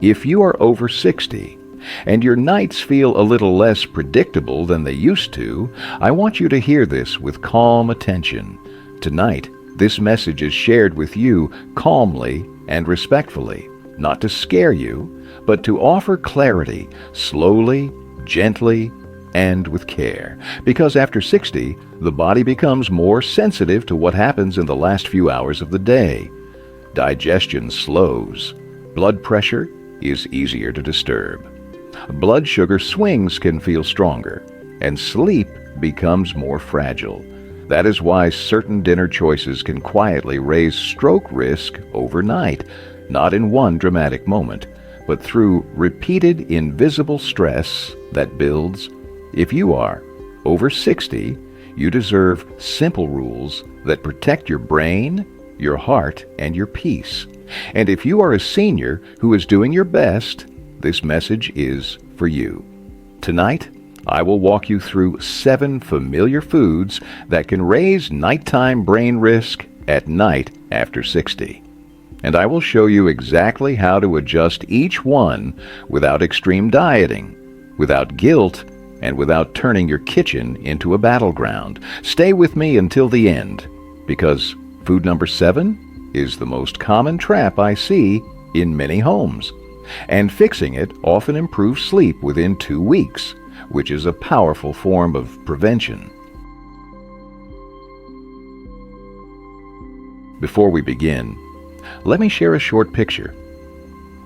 If you are over 60 and your nights feel a little less predictable than they used to, I want you to hear this with calm attention. Tonight, this message is shared with you calmly and respectfully, not to scare you, but to offer clarity, slowly, gently, and with care. Because after 60, the body becomes more sensitive to what happens in the last few hours of the day. Digestion slows. Blood pressure is easier to disturb. Blood sugar swings can feel stronger, and sleep becomes more fragile. That is why certain dinner choices can quietly raise stroke risk overnight, not in one dramatic moment, but through repeated invisible stress that builds. If you are over 60, you deserve simple rules that protect your brain, your heart, and your peace. And if you are a senior who is doing your best, this message is for you. Tonight, I will walk you through 7 familiar foods that can raise nighttime brain risk at night after 60. And I will show you exactly how to adjust each one without extreme dieting, without guilt, and without turning your kitchen into a battleground. Stay with me until the end, because food number 7 is the most common trap I see in many homes. And fixing it often improves sleep within 2 weeks, which is a powerful form of prevention. Before we begin, let me share a short picture.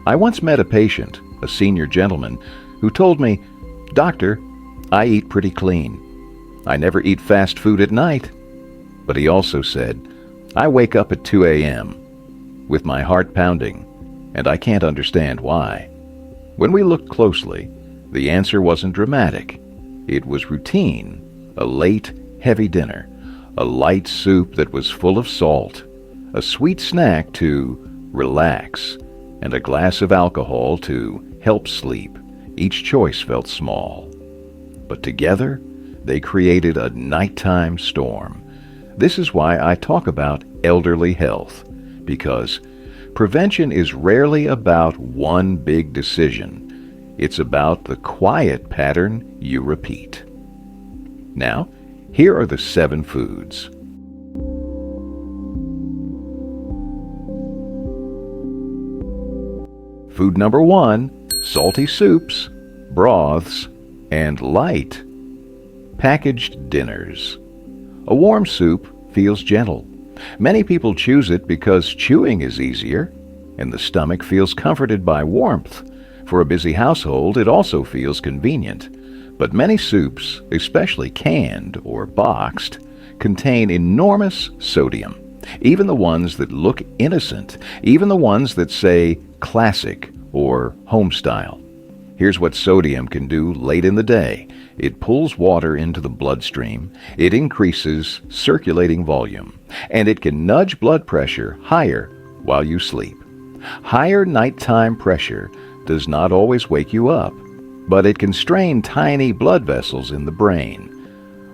I once met a patient, a senior gentleman, who told me, "Doctor, I eat pretty clean. I never eat fast food at night." But he also said, "I wake up at 2 a.m. with my heart pounding, and I can't understand why." When we looked closely, the answer wasn't dramatic. It was routine, a late, heavy dinner, a light soup that was full of salt, a sweet snack to relax, and a glass of alcohol to help sleep. Each choice felt small, but together they created a nighttime storm. This is why I talk about elderly health, because prevention is rarely about one big decision. It's about the quiet pattern you repeat. Now, here are the 7 foods. Food number 1, salty soups, broths, and light, packaged dinners. A warm soup feels gentle. Many people choose it because chewing is easier, and the stomach feels comforted by warmth. For a busy household, it also feels convenient. But many soups, especially canned or boxed, contain enormous sodium. Even the ones that look innocent, even the ones that say classic or home style. Here's what sodium can do late in the day. It pulls water into the bloodstream, it increases circulating volume, and it can nudge blood pressure higher while you sleep. Higher nighttime pressure does not always wake you up, but it can strain tiny blood vessels in the brain.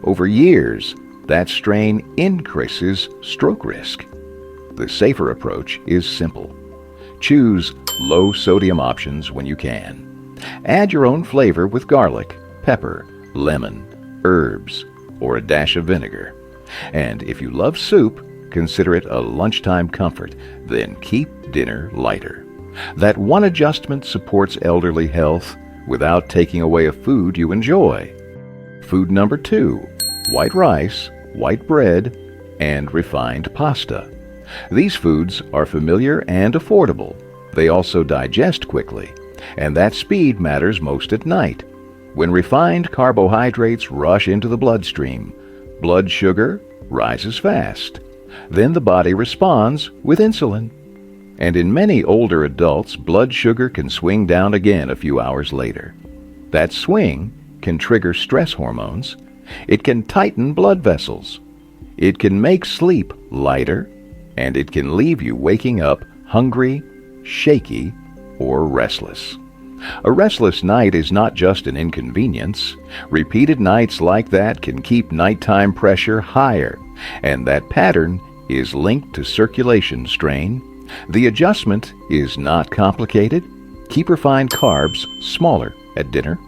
Over years, that strain increases stroke risk. The safer approach is simple. Choose low-sodium options when you can. Add your own flavor with garlic, pepper, lemon, herbs, or a dash of vinegar. And if you love soup, consider it a lunchtime comfort. Then keep dinner lighter. That one adjustment supports elderly health without taking away a food you enjoy. Food number 2, white rice, white bread, and refined pasta. These foods are familiar and affordable. They also digest quickly, and that speed matters most at night. When refined carbohydrates rush into the bloodstream, blood sugar rises fast. Then the body responds with insulin. And in many older adults, blood sugar can swing down again a few hours later. That swing can trigger stress hormones. It can tighten blood vessels. It can make sleep lighter, and it can leave you waking up hungry, shaky, or restless. A restless night is not just an inconvenience. Repeated nights like that can keep nighttime pressure higher, and that pattern is linked to circulation strain. The adjustment is not complicated. Keep refined carbs smaller at dinner.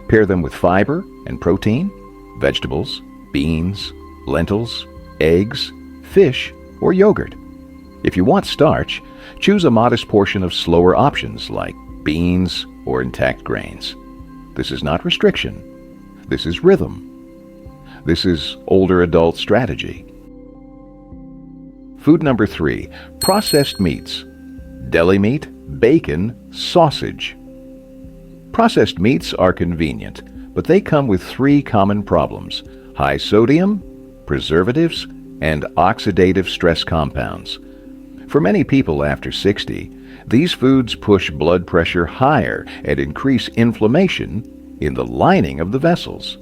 Pair them with fiber and protein, vegetables, beans, lentils, eggs, fish, or yogurt. If you want starch, choose a modest portion of slower options like beans or intact grains. This is not restriction. This is rhythm. This is older adult strategy. Food number 3, processed meats. Deli meat, bacon, sausage. Processed meats are convenient, but they come with 3 common problems: high sodium, preservatives, and oxidative stress compounds. For many people after 60, these foods push blood pressure higher and increase inflammation in the lining of the vessels.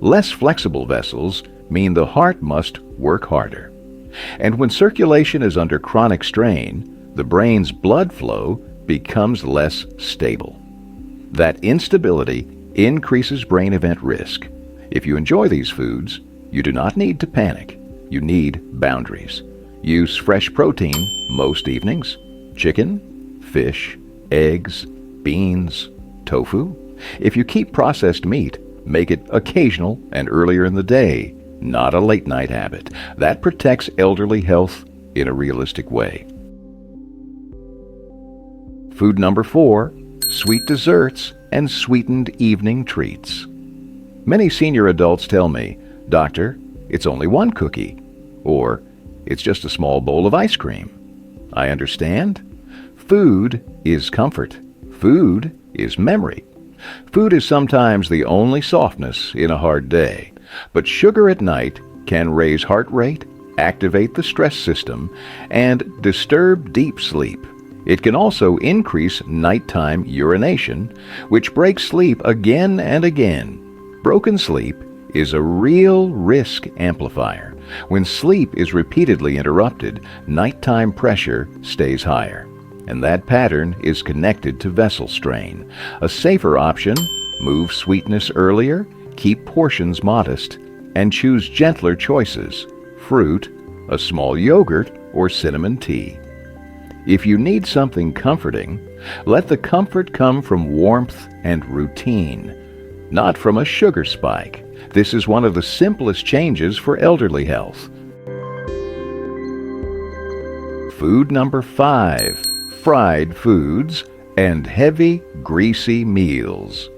Less flexible vessels mean the heart must work harder. And when circulation is under chronic strain, the brain's blood flow becomes less stable. That instability increases brain event risk. If you enjoy these foods, you do not need to panic. You need boundaries. Use fresh protein most evenings: chicken, fish, eggs, beans, tofu. If you keep processed meat, make it occasional and earlier in the day, not a late-night habit. That protects elderly health in a realistic way. Food number 4, sweet desserts and sweetened evening treats. Many senior adults tell me, "Doctor, it's only one cookie," or "It's just a small bowl of ice cream." I understand. Food is comfort. Food is memory. Food is sometimes the only softness in a hard day, but sugar at night can raise heart rate, activate the stress system, and disturb deep sleep. It can also increase nighttime urination, which breaks sleep again and again. Broken sleep is a real risk amplifier. When sleep is repeatedly interrupted, nighttime pressure stays higher, and that pattern is connected to vessel strain. A safer option: move sweetness earlier, keep portions modest, and choose gentler choices: fruit, a small yogurt, or cinnamon tea. If you need something comforting, let the comfort come from warmth and routine, not from a sugar spike. This is one of the simplest changes for elderly health. Food number 5, fried foods and heavy, greasy meals.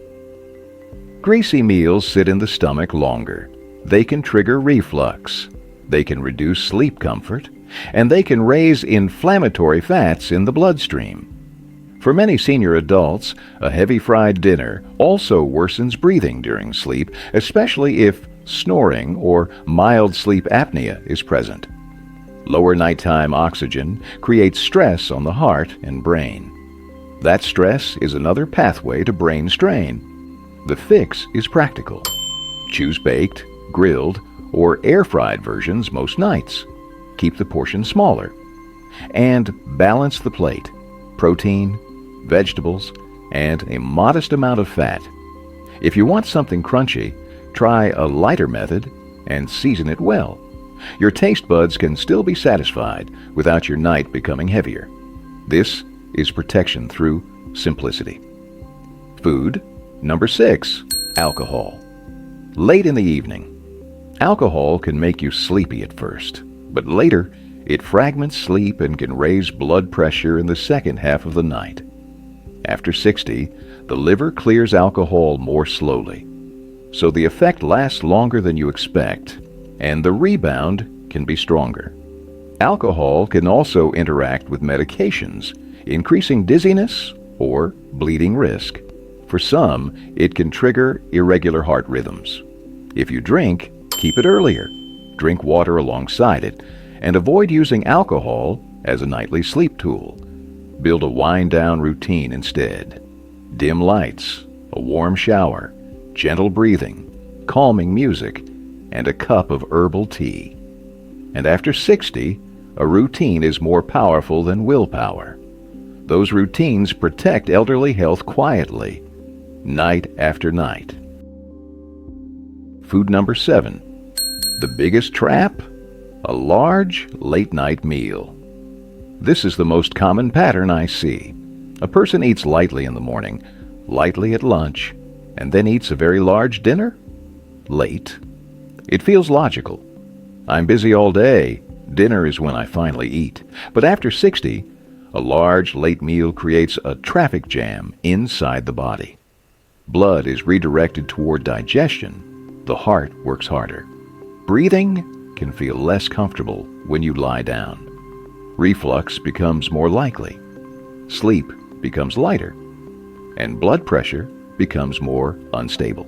Greasy meals sit in the stomach longer. They can trigger reflux. They can reduce sleep comfort, and they can raise inflammatory fats in the bloodstream. For many senior adults, a heavy fried dinner also worsens breathing during sleep, especially if snoring or mild sleep apnea is present. Lower nighttime oxygen creates stress on the heart and brain. That stress is another pathway to brain strain. The fix is practical. Choose baked, grilled, or air-fried versions most nights. Keep the portion smaller. And balance the plate: protein, vegetables, and a modest amount of fat. If you want something crunchy, try a lighter method and season it well. Your taste buds can still be satisfied without your night becoming heavier. This is protection through simplicity. Food number 6, alcohol. Late in the evening. Alcohol can make you sleepy at first, but later it fragments sleep and can raise blood pressure in the second half of the night. After 60, the liver clears alcohol more slowly, so the effect lasts longer than you expect, and the rebound can be stronger. Alcohol can also interact with medications, increasing dizziness or bleeding risk. For some, it can trigger irregular heart rhythms. If you drink, keep it earlier. Drink water alongside it, and avoid using alcohol as a nightly sleep tool. Build a wind-down routine instead. Dim lights, a warm shower, gentle breathing, calming music, and a cup of herbal tea. And after 60, a routine is more powerful than willpower. Those routines protect elderly health quietly, night after night. Food number 7. The biggest trap? A large late-night meal. This is the most common pattern I see. A person eats lightly in the morning, lightly at lunch, and then eats a very large dinner? Late. It feels logical. I'm busy all day. Dinner is when I finally eat. But after 60, a large late meal creates a traffic jam inside the body. Blood is redirected toward digestion. The heart works harder. Breathing can feel less comfortable when you lie down. Reflux becomes more likely. Sleep becomes lighter. And blood pressure becomes more unstable.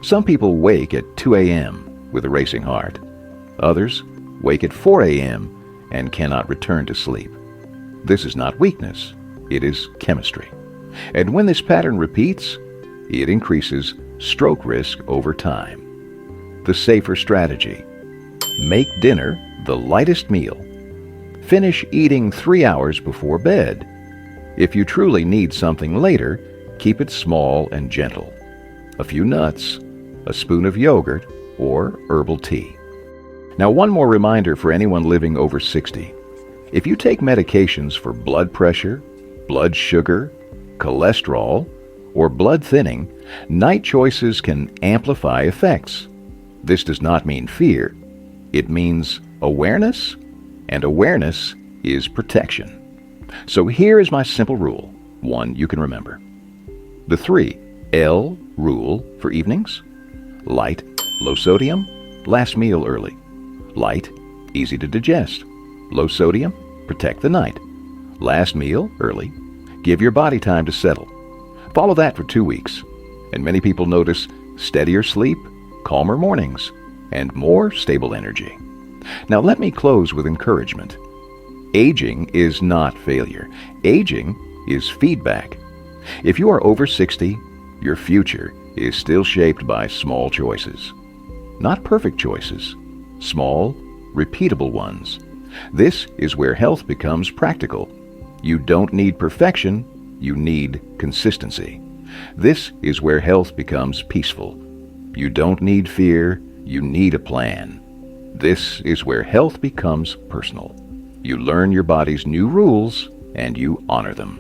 Some people wake at 2 a.m. with a racing heart. Others wake at 4 a.m. and cannot return to sleep. This is not weakness, it is chemistry. And when this pattern repeats, it increases stroke risk over time. The safer strategy: make dinner the lightest meal. Finish eating 3 hours before bed. If you truly need something later, keep it small and gentle. A few nuts, a spoon of yogurt, or herbal tea. Now, one more reminder for anyone living over 60. If you take medications for blood pressure, blood sugar, cholesterol, or blood thinning, night choices can amplify effects. This does not mean fear. It means awareness, and awareness is protection. So here is my simple rule, one you can remember. The 3L rule for evenings: light, low sodium, last meal early. Light, easy to digest. Low sodium, protect the night. Last meal early, give your body time to settle. Follow that for 2 weeks, and many people notice steadier sleep, calmer mornings, and more stable energy. Now let me close with encouragement. Aging is not failure. Aging is feedback. If you are over 60, your future is still shaped by small choices. Not perfect choices, small, repeatable ones. This is where health becomes practical. You don't need perfection, you need consistency. This is where health becomes peaceful. You don't need fear, you need a plan. This is where health becomes personal. You learn your body's new rules and you honor them.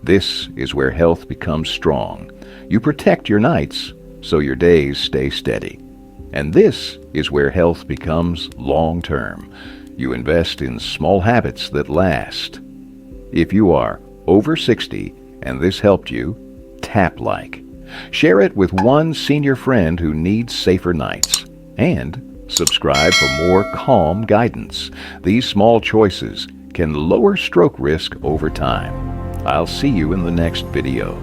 This is where health becomes strong. You protect your nights so your days stay steady. And this is where health becomes long-term. You invest in small habits that last. If you are over 60 and this helped you, tap like. Share it with one senior friend who needs safer nights. And subscribe for more calm guidance. These small choices can lower stroke risk over time. I'll see you in the next video.